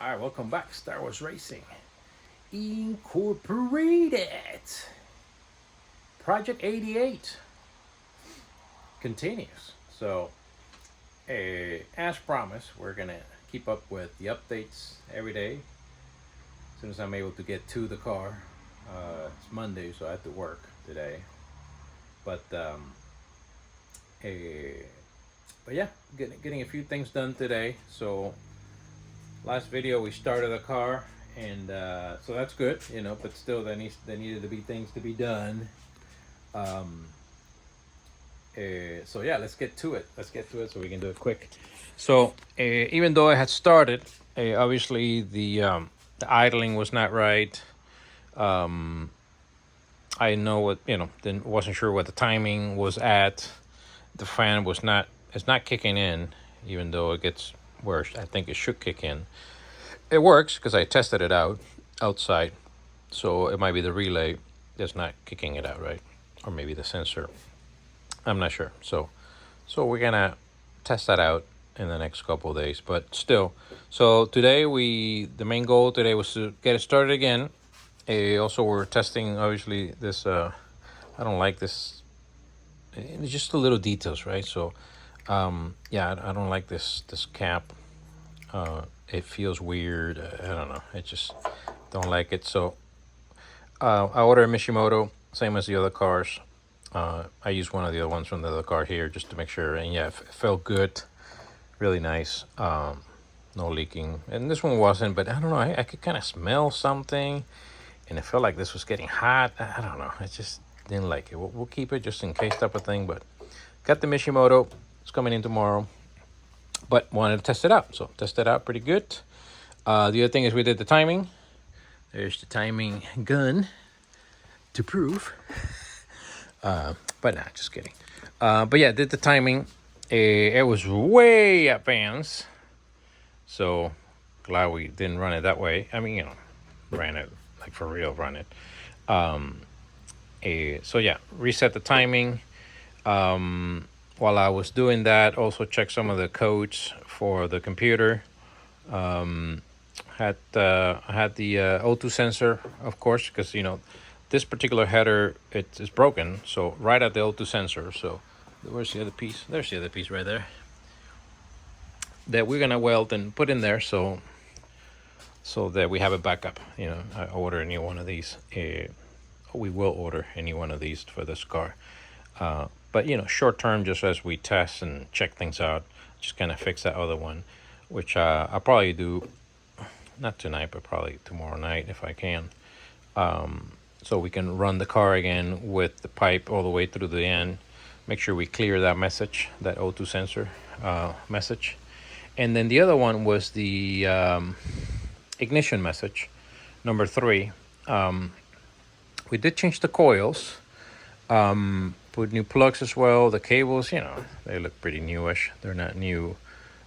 All right, welcome back. Star Wars Racing Incorporated. Project 88 continues. So, as promised, we're going to keep up with the updates every day. As soon as I'm able to get to the car. It's Monday, so I have to work today. But, eh, but yeah, getting a few things done today. So, last video we started the car, and so that's good, but still there needed to be things to be done. So yeah, let's get to it so we can do it quick. So even though I had started, obviously the idling was not right. I know what, then wasn't sure what the timing was at. The fan it's not kicking in, even though it gets worse. I think it should kick in. It works because I tested it outside, so it might be the relay that's not kicking it out, right? Or maybe the sensor. I'm not sure. So we're gonna test that out in the next couple of days. But still, so today the main goal today was to get it started again. Also, we're testing obviously this. I don't like this. It's just the little details, right? So, yeah, I don't like this cap. It feels weird. I don't know. I just don't like it. So I ordered a Mishimoto, same as the other cars. I used one of the other ones from the other car here just to make sure. And yeah, it felt good. Really nice. No leaking. And this one wasn't, but I don't know. I could kind of smell something. And it felt like this was getting hot. I don't know. I just didn't like it. We'll keep it just in case type of thing. But got the Mishimoto. It's coming in tomorrow. But wanted to test it out. So test it out pretty good. The other thing is we did the timing. There's the timing gun to prove. But nah, just kidding. But yeah, did the timing. It was way advanced. So glad we didn't run it that way. I mean, ran it like for real, run it. So yeah, reset the timing. While I was doing that, also checked some of the codes for the computer. I had the O2 sensor, of course, because this particular header it's broken. So right at the O2 sensor. So where's the other piece? There's the other piece right there. That we're gonna weld and put in there, so that we have a backup. I order any one of these. We will order any one of these for this car. But short term, just as we test and check things out, just kind of fix that other one, which I'll probably do, not tonight, but probably tomorrow night if I can. So we can run the car again with the pipe all the way through the end. Make sure we clear that message, that O2 sensor message. And then the other one was the ignition message, number 3. We did change the coils. Put new plugs as well. The cables, they look pretty newish. They're not new.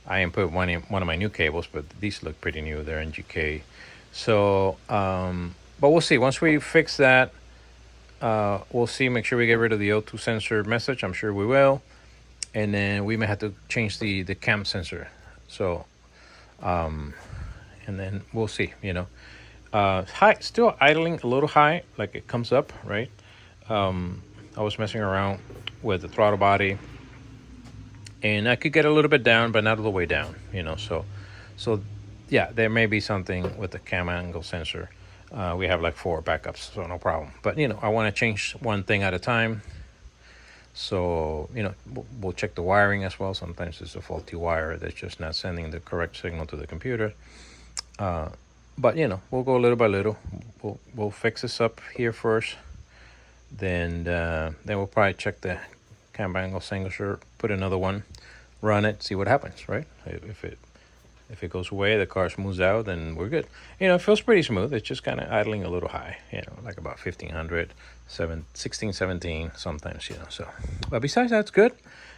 I input one of my new cables, but these look pretty new. They're NGK. So, but we'll see. Once we fix that, we'll see. Make sure we get rid of the O2 sensor message. I'm sure we will. And then we may have to change the cam sensor. So, and then we'll see. High, still idling a little high, like it comes up, right? I was messing around with the throttle body, and I could get a little bit down, but not all the way down, So yeah, there may be something with the cam angle sensor. We have like 4 backups, so no problem. But I want to change one thing at a time. So we'll check the wiring as well. Sometimes it's a faulty wire that's just not sending the correct signal to the computer. But we'll go little by little. We'll fix this up here first. Then we'll probably check the cam angle sensor, put another one, run it, see what happens, right? If it goes away, the car smooths out, then we're good. It feels pretty smooth. It's just kind of idling a little high, like about 1500, 16, 17 sometimes, So, but besides that, it's good.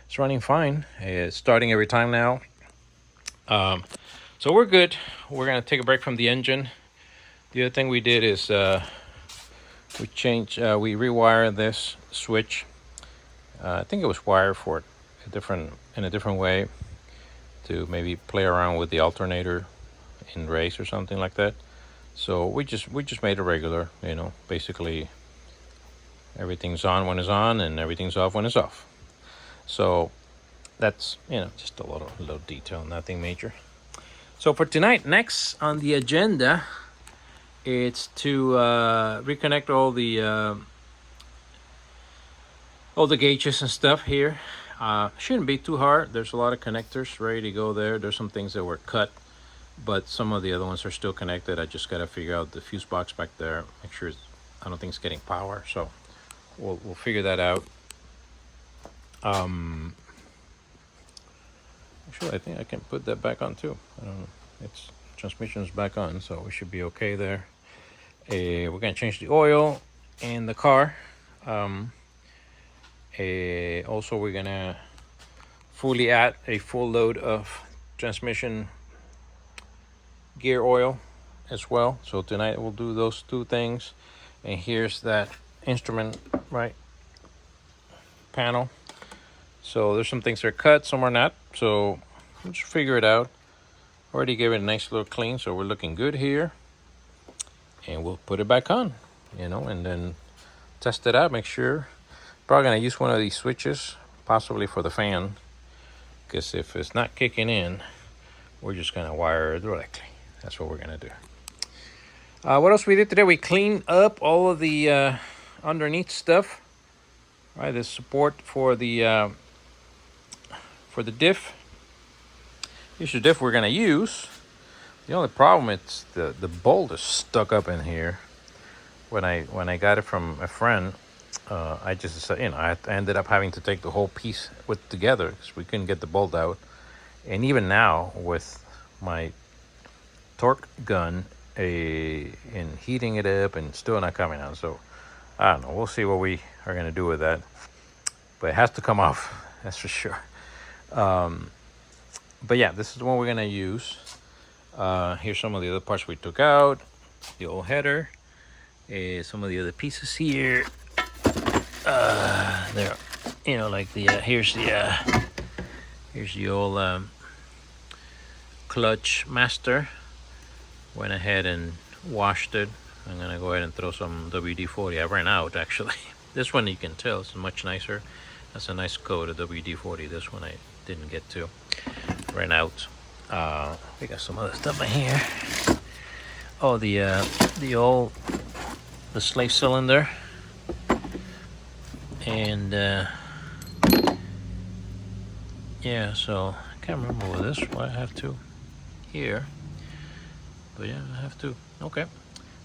It's running fine. It's starting every time now. So we're good. We're gonna take a break from the engine. The other thing we did is we rewired this switch. I think it was wired for in a different way to maybe play around with the alternator in race or something like that. So we just made it regular, you know, basically everything's on when it's on and everything's off when it's off. So that's, you know, just a little detail, nothing major. So for tonight, next on the agenda, it's to reconnect all the gauges and stuff here. Shouldn't be too hard. There's a lot of connectors ready to go there. There's some things that were cut, but some of the other ones are still connected. I just gotta figure out the fuse box back there. Make sure I don't think it's getting power. So we'll figure that out. Actually, I think I can put that back on too. I don't know. Its transmission's back on, so we should be okay there. We're gonna change the oil in the car. Also, we're gonna fully add a full load of transmission gear oil as well. So tonight we'll do those two things. And here's that instrument panel. So there's some things that are cut, some are not. So we'll just figure it out. Already gave it a nice little clean, so we're looking good here. And we'll put it back on, you know, and then test it out, make sure. Probably gonna use one of these switches, possibly for the fan, because if it's not kicking in, we're just gonna wire it directly. That's what we're gonna do. What else we did today? We cleaned up all of the underneath stuff. Right, the support for the diff. Here's the diff we're gonna use. The only problem is the bolt is stuck up in here. When I got it from a friend, I just, you know, I ended up having to take the whole piece together because we couldn't get the bolt out. And even now with my torque gun, and heating it up and still not coming out. So I don't know. We'll see what we are gonna do with that. But it has to come off. That's for sure. But yeah, this is the one we're gonna use. Here's some of the other parts we took out. The old header. Some of the other pieces here. There, you know, like the here's the old clutch master. Went ahead and washed it. I'm gonna go ahead and throw some WD-40. I ran out actually. This one you can tell it's much nicer. That's a nice coat of WD-40. This one I didn't get to. Ran out. We got some other stuff in here. Oh, the slave cylinder. And yeah, so I can't remember what this. What I have to here. But yeah, I have to. Okay.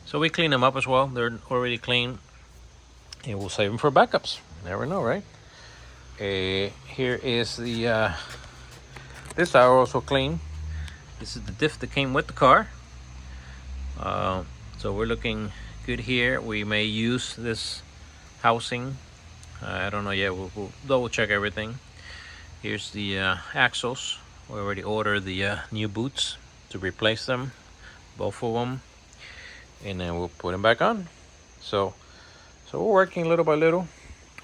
So we clean them up as well. They're already clean. And we'll save them for backups. You never know, right? Here is the this I also clean. This is the diff that came with the car. So we're looking good here. We may use this housing. I don't know yet. We'll double check everything. Here's the axles. We already ordered the new boots to replace them, both of them, and then we'll put them back on. So we're working little by little.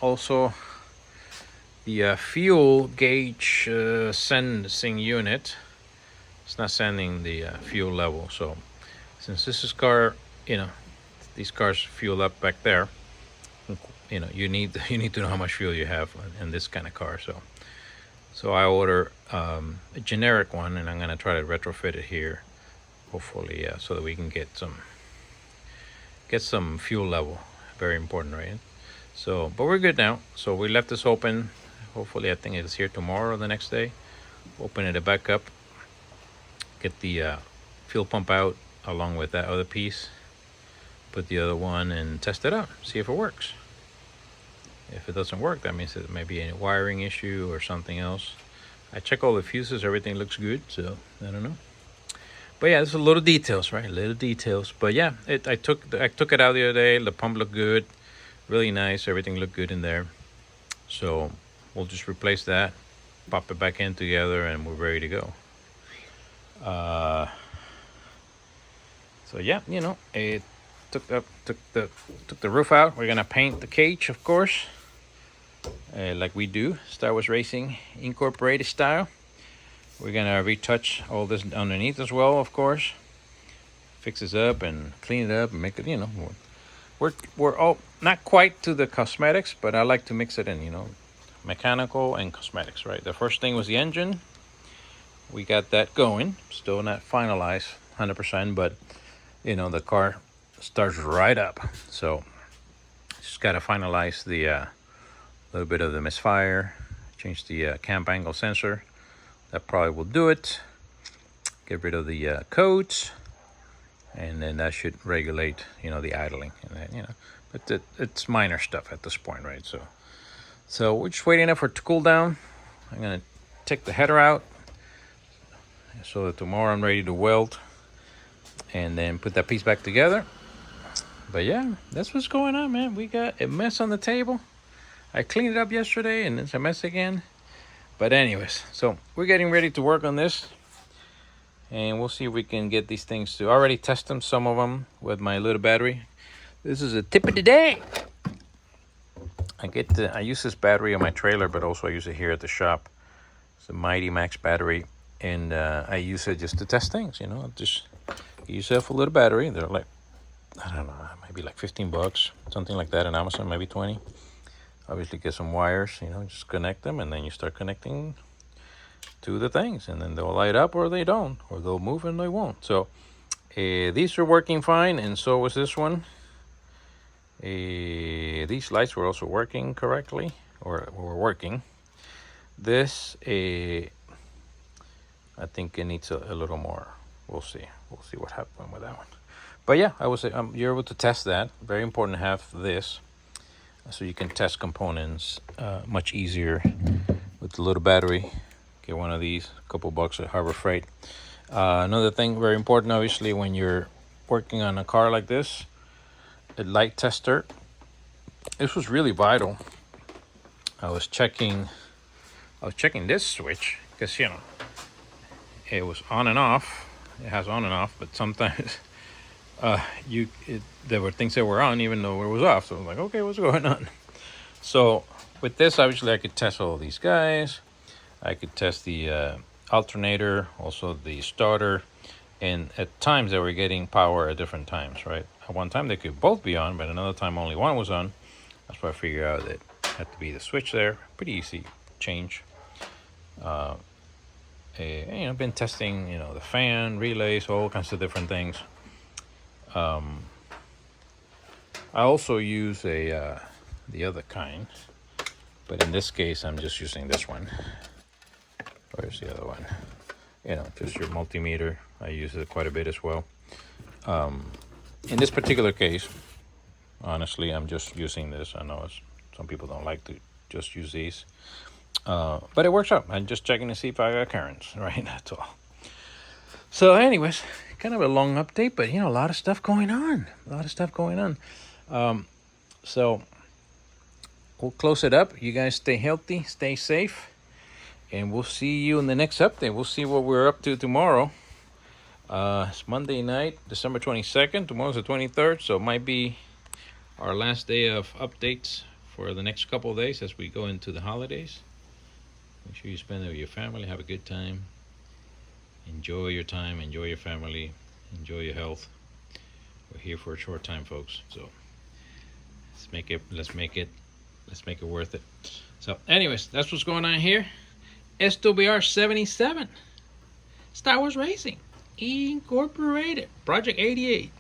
Also, the fuel gauge sensing unit, it's not sending the fuel level. So since this is car, you know, these cars fuel up back there, you know, you need to know how much fuel you have in this kind of car. So I order a generic one, and I'm gonna try to retrofit it here, hopefully, so that we can get some fuel level. Very important, right? So, but we're good now. So we left this open. Hopefully, I think it's here tomorrow or the next day. Open it back up. Get the fuel pump out along with that other piece. Put the other one and test it out. See if it works. If it doesn't work, that means it may be a wiring issue or something else. I check all the fuses. Everything looks good. So I don't know. But yeah, there's a little details, right? Little details. But yeah, I took it out the other day. The pump looked good, really nice. Everything looked good in there. So we'll just replace that, pop it back in together, and we're ready to go. So yeah, you know, it took the roof out. We're gonna paint the cage, of course, like we do, Star Wars Racing Incorporated style. We're gonna retouch all this underneath as well, of course. fix this up and clean it up and make it, you know, we're all not quite to the cosmetics, but I like to mix it in, you know, mechanical and cosmetics, right? The first thing was the engine. We got that going, still not finalized 100%, but you know, the car starts right up. So just got to finalize the little bit of the misfire, change the camp angle sensor. That probably will do it. Get rid of the codes, and then that should regulate, you know, the idling, and then, you know, but it's minor stuff at this point, right? So we're just waiting for it to cool down. I'm gonna take the header out so that tomorrow I'm ready to weld and then put that piece back together. But yeah, that's what's going on, man. We got a mess on the table. I cleaned it up yesterday and it's a mess again. But anyways, so we're getting ready to work on this, and we'll see if we can get these things to already test them, some of them with my little battery. This is a tip of the day. I use this battery on my trailer, but also I use it here at the shop. It's a Mighty Max battery, and I use it just to test things, you know. Just get yourself a little battery. They're like, I don't know, maybe like $15, something like that on Amazon, maybe 20. Obviously get some wires, you know, just connect them, and then you start connecting to the things, and then they'll light up or they don't, or they'll move and they won't. So these are working fine, and so was this one. These lights were also working correctly, or were working. This I think it needs a little more. We'll see what happened with that one. But yeah, I would say you're able to test that. Very important to have this, so you can test components much easier with the little battery. Get one of these, a couple bucks at Harbor Freight. Another thing very important, obviously, when you're working on a car like this, a light tester. This was really vital. I was checking this switch because, you know, it was on and off. It has on and off, but sometimes there were things that were on even though it was off. So I was like, okay, what's going on? So with this, obviously, I could test all these guys. I could test the alternator, also the starter, and at times they were getting power at different times, right? At one time they could both be on, but another time only one was on. That's why I figured out that it had to be the switch there. Pretty easy change. You know, been testing, you know, the fan, relays, all kinds of different things. I also use the other kind, but in this case I'm just using this one. Where's the other one? You know, just your multimeter. I use it quite a bit as well. In this particular case, honestly, I'm just using this. I know some people don't like to just use these, but it works out. I'm just checking to see if I got currents, right? That's all. So anyways, kind of a long update, but you know, a lot of stuff going on. So we'll close it up. You guys stay healthy, stay safe, and we'll see you in the next update. We'll see what we're up to tomorrow. It's Monday night, December 22nd. Tomorrow's the 23rd, so it might be our last day of updates for the next couple of days as we go into the holidays. Make sure you spend it with your family, have a good time. Enjoy your time, enjoy your family, enjoy your health. We're here for a short time, folks. So let's make it worth it. So anyways, that's what's going on here. SWR 77, Star Wars Racing Incorporated, Project 88.